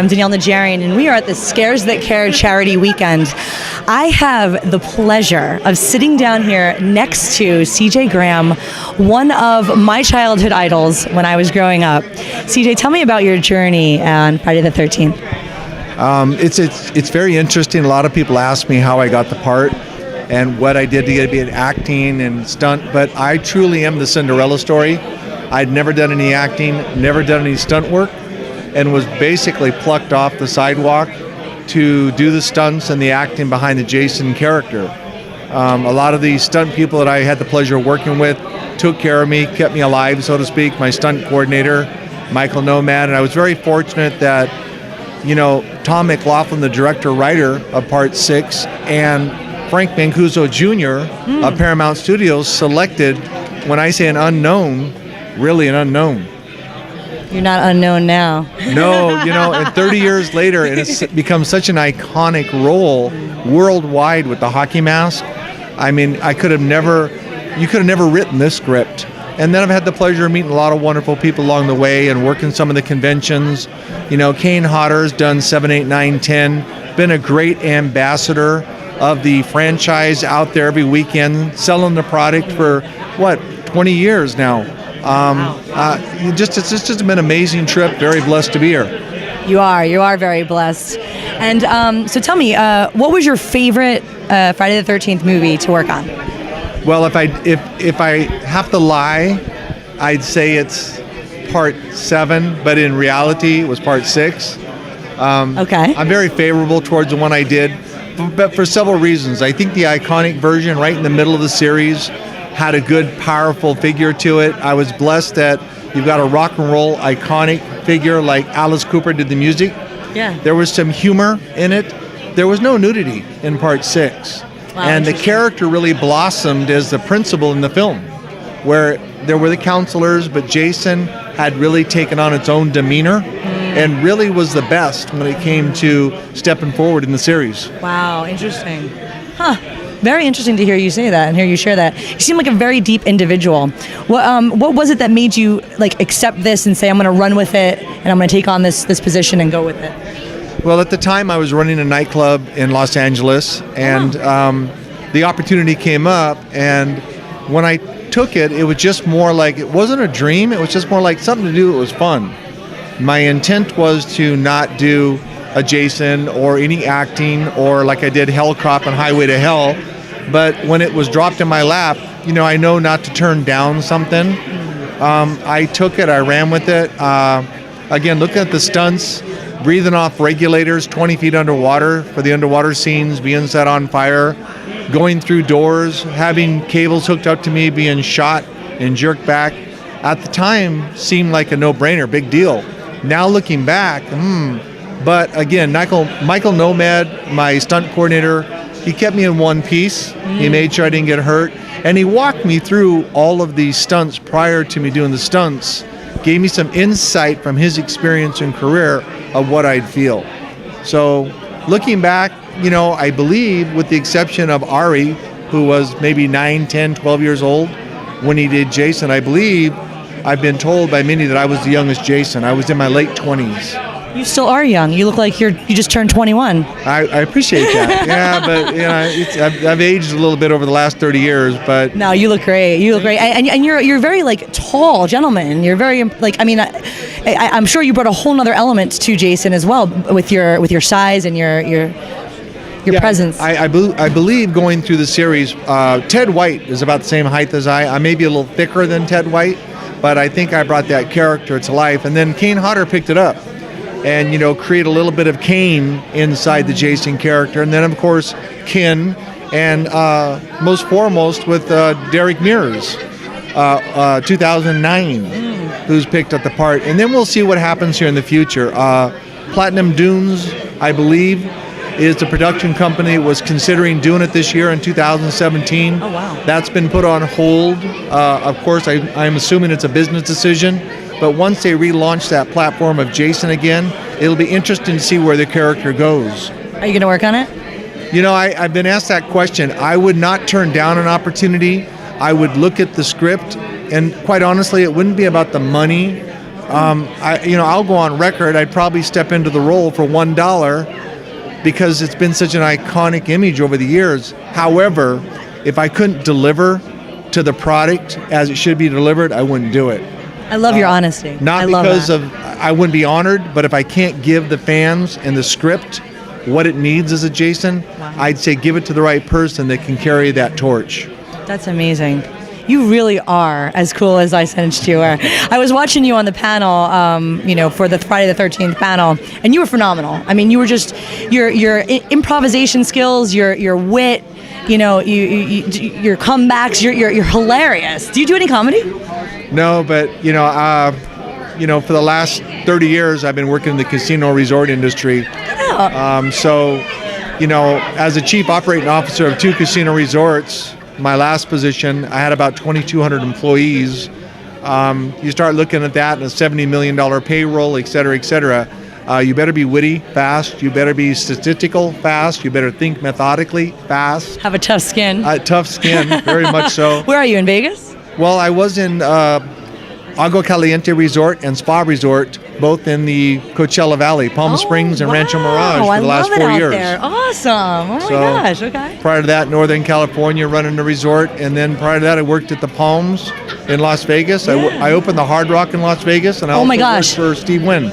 I'm Danielle Najarian, and we are at the Scares That Care charity weekend. I have the pleasure of sitting down here next to CJ Graham, one of my childhood idols when I was growing up. CJ, tell me about your journey on Friday the 13th. It's very interesting. A lot of people ask me how I got the part and what I did to get to be an acting and stunt, but I truly am the Cinderella story. I'd never done any acting, never done any stunt work, and was basically plucked off the sidewalk to do the stunts and the acting behind the Jason character. A lot of the stunt people that I had the pleasure of working with took care of me, kept me alive, so to speak. My stunt coordinator, Michael Nomad, and I was very fortunate that, you know, Tom McLaughlin, the director-writer of Part 6, and Frank Mancuso Jr. of Paramount Studios selected, when I say an unknown, really an unknown. You're not unknown now. No, you know, and 30 years later, and it's become such an iconic role worldwide with the hockey mask. I mean, you could have never written this script. And then I've had the pleasure of meeting a lot of wonderful people along the way and working some of the conventions. You know, Kane Hodder's done 7, 8, 9, 10, been a great ambassador of the franchise out there every weekend, selling the product for, 20 years now. It's just been an amazing trip. Very blessed to be here. You are very blessed. And so tell me, what was your favorite Friday the 13th movie to work on? Well, if I have to lie, I'd say it's Part 7, but in reality, it was Part 6. Okay. I'm very favorable towards the one I did, but for several reasons. I think the iconic version, right in the middle of the series, had a good, powerful figure to it. I was blessed that you've got a rock and roll iconic figure like Alice Cooper did the music. Yeah. There was some humor in it. There was no nudity in Part 6. Wow, and the character really blossomed as the principal in the film, where there were the counselors, but Jason had really taken on its own demeanor and really was the best when it came to stepping forward in the series. Wow, interesting. Huh. Very interesting to hear you say that and hear you share that. You seem like a very deep individual. What was it that made you like accept this and say, I'm going to run with it and I'm going to take on this position and go with it? Well, at the time I was running a nightclub in Los Angeles, and the opportunity came up, and when I took it, it was just more like, it wasn't a dream, it was just more like something to do that was fun. My intent was to not do a Jason or any acting or like I did Hell Cop and Highway to Hell, but when it was dropped in my lap, you know, I know not to turn down something. I took it, I ran with it. Again, looking at the stunts, breathing off regulators 20 feet underwater for the underwater scenes, being set on fire, going through doors, having cables hooked up to me, being shot and jerked back, at the time seemed like a no-brainer, big deal. Now looking back, but again, Michael Nomad, my stunt coordinator, he kept me in one piece. He made sure I didn't get hurt. And he walked me through all of these stunts prior to me doing the stunts, gave me some insight from his experience and career of what I'd feel. So looking back, you know, I believe with the exception of Ari, who was maybe 9, 10, 12 years old when he did Jason, I believe I've been told by many that I was the youngest Jason. I was in my late 20s. You still are young. You look like you just turned 21. I appreciate that. Yeah, but you know, I've aged a little bit over the last 30 years. But no, you look great. You look great, and you're very like tall gentleman. You're very like, I mean, I'm sure you brought a whole nother element to Jason as well with your size and your presence. I believe going through the series, Ted White is about the same height as I may be a little thicker than Ted White, but I think I brought that character to life. And then Kane Hodder picked it up and, you know, create a little bit of Kane inside the Jason character. And then, of course, Ken, and most foremost with Derek Mears, 2009, who's picked up the part. And then we'll see what happens here in the future. Platinum Dunes, I believe, is the production company that was considering doing it this year in 2017. Oh, wow. That's been put on hold. Of course, I'm assuming it's a business decision. But once they relaunch that platform of Jason again, it'll be interesting to see where the character goes. Are you going to work on it? You know, I've been asked that question. I would not turn down an opportunity. I would look at the script, and quite honestly, it wouldn't be about the money I'll go on record. I'd probably step into the role for $1 because it's been such an iconic image over the years. However, if I couldn't deliver to the product as it should be delivered, I wouldn't do it. I love your honesty. Not because I wouldn't be honored, but if I can't give the fans and the script what it needs as a Jason, I'd say give it to the right person that can carry that torch. That's amazing. You really are as cool as I sensed you were. I was watching you on the panel, for the Friday the 13th panel, and you were phenomenal. I mean, you were just your improvisation skills, your wit, your comebacks. You're hilarious. Do you do any comedy? No, but for the last 30 years, I've been working in the casino resort industry. Yeah. As a chief operating officer of 2 casino resorts, my last position, I had about 2,200 employees. You start looking at that and a $70 million payroll, et cetera, et cetera. You better be witty, fast. You better be statistical, fast. You better think methodically, fast. Have a tough skin. Tough skin, very much so. Where are you, in Vegas? Well, I was in Agua Caliente Resort and Spa Resort, both in the Coachella Valley, Palm Springs and Rancho Mirage for the last 4 years. There. Awesome. Oh my gosh. Okay. Prior to that, Northern California, running the resort, and then prior to that, I worked at the Palms in Las Vegas. I opened the Hard Rock in Las Vegas, and I also worked for Steve Wynn.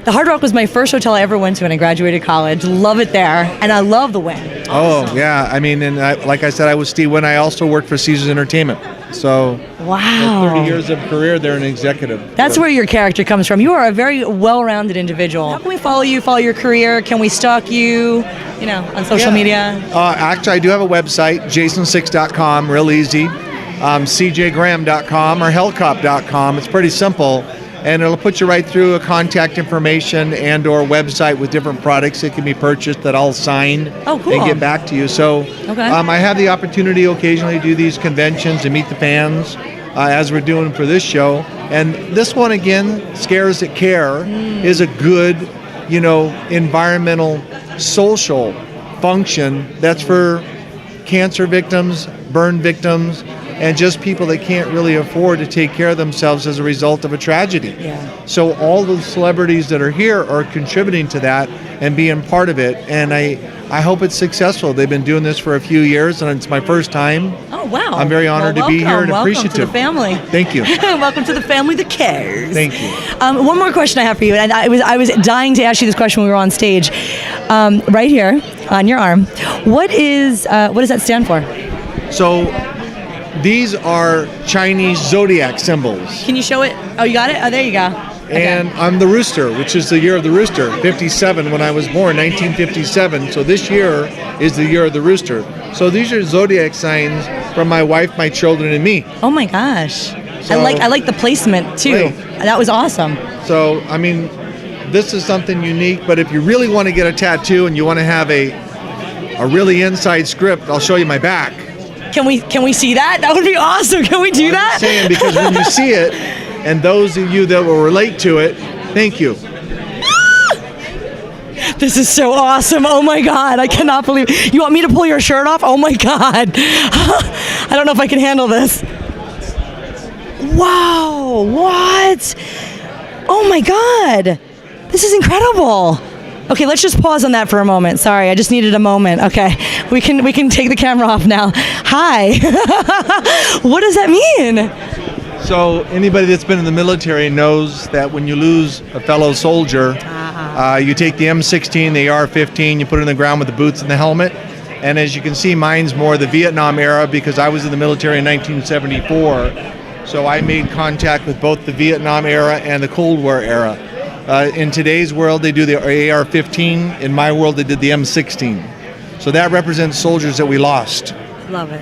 The Hard Rock was my first hotel I ever went to when I graduated college. Love it there, and I love the Wynn. Oh, yeah. I mean, and like I said, I was Steve Wynn. I also worked for Caesars Entertainment. So, wow. 30 years of career there, an executive. That's where your character comes from. You are a very well-rounded individual. How can we follow you, follow your career? Can we stalk you, on social media? Actually, I do have a website, jason6.com, real easy. cjgraham.com or hellcop.com. It's pretty simple. And it'll put you right through a contact information and or website with different products that can be purchased that I'll sign and get back to you. So I have the opportunity occasionally to do these conventions and meet the fans as we're doing for this show. And this one, again, Scares That Care, is a good, environmental, social function that's for cancer victims, burn victims, and just people that can't really afford to take care of themselves as a result of a tragedy. Yeah. So all the celebrities that are here are contributing to that and being part of it. And I hope it's successful. They've been doing this for a few years, and it's my first time. Oh, wow. I'm very honored to be here and appreciative. Welcome to the family. Thank you. Welcome to the family that cares. Thank you. One more question I have for you, and I was dying to ask you this question when we were on stage. Right here on your arm, what does that stand for? So these are Chinese zodiac symbols. Can you show it? Oh, you got it? Oh, there you go. Okay. And I'm the rooster, which is the year of the rooster, 57 when I was born, 1957. So this year is the year of the rooster. So these are zodiac signs from my wife, my children, and me. Oh my gosh. So, I like the placement too. That was awesome. So, I mean, this is something unique, but if you really want to get a tattoo and you want to have a really inside script, I'll show you my back. Can we see that? That would be awesome. Can we do that? I'm saying, because when you see it, and those of you that will relate to it, thank you. This is so awesome. Oh my God. I cannot believe it. You want me to pull your shirt off? Oh my God. I don't know if I can handle this. Wow. What? Oh my God. This is incredible. Okay, let's just pause on that for a moment. Sorry, I just needed a moment. Okay, we can take the camera off now. Hi. What does that mean? So anybody that's been in the military knows that when you lose a fellow soldier, you take the M16, the AR-15, you put it in the ground with the boots and the helmet. And as you can see, mine's more the Vietnam era because I was in the military in 1974. So I made contact with both the Vietnam era and the Cold War era. In today's world, they do the AR-15. In my world, they did the M16. So that represents soldiers that we lost. Love it.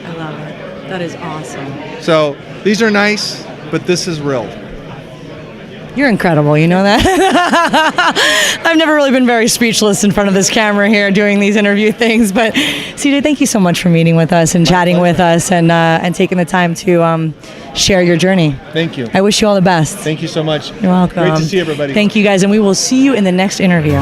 I love it. That is awesome. So these are nice, but this is real. You're incredible, you know that? I've never really been very speechless in front of this camera here doing these interview things, but CJ, thank you so much for meeting with us and chatting with us and taking the time to share your journey. Thank you. I wish you all the best. Thank you so much. You're welcome. Great to see everybody. Thank you guys, and we will see you in the next interview.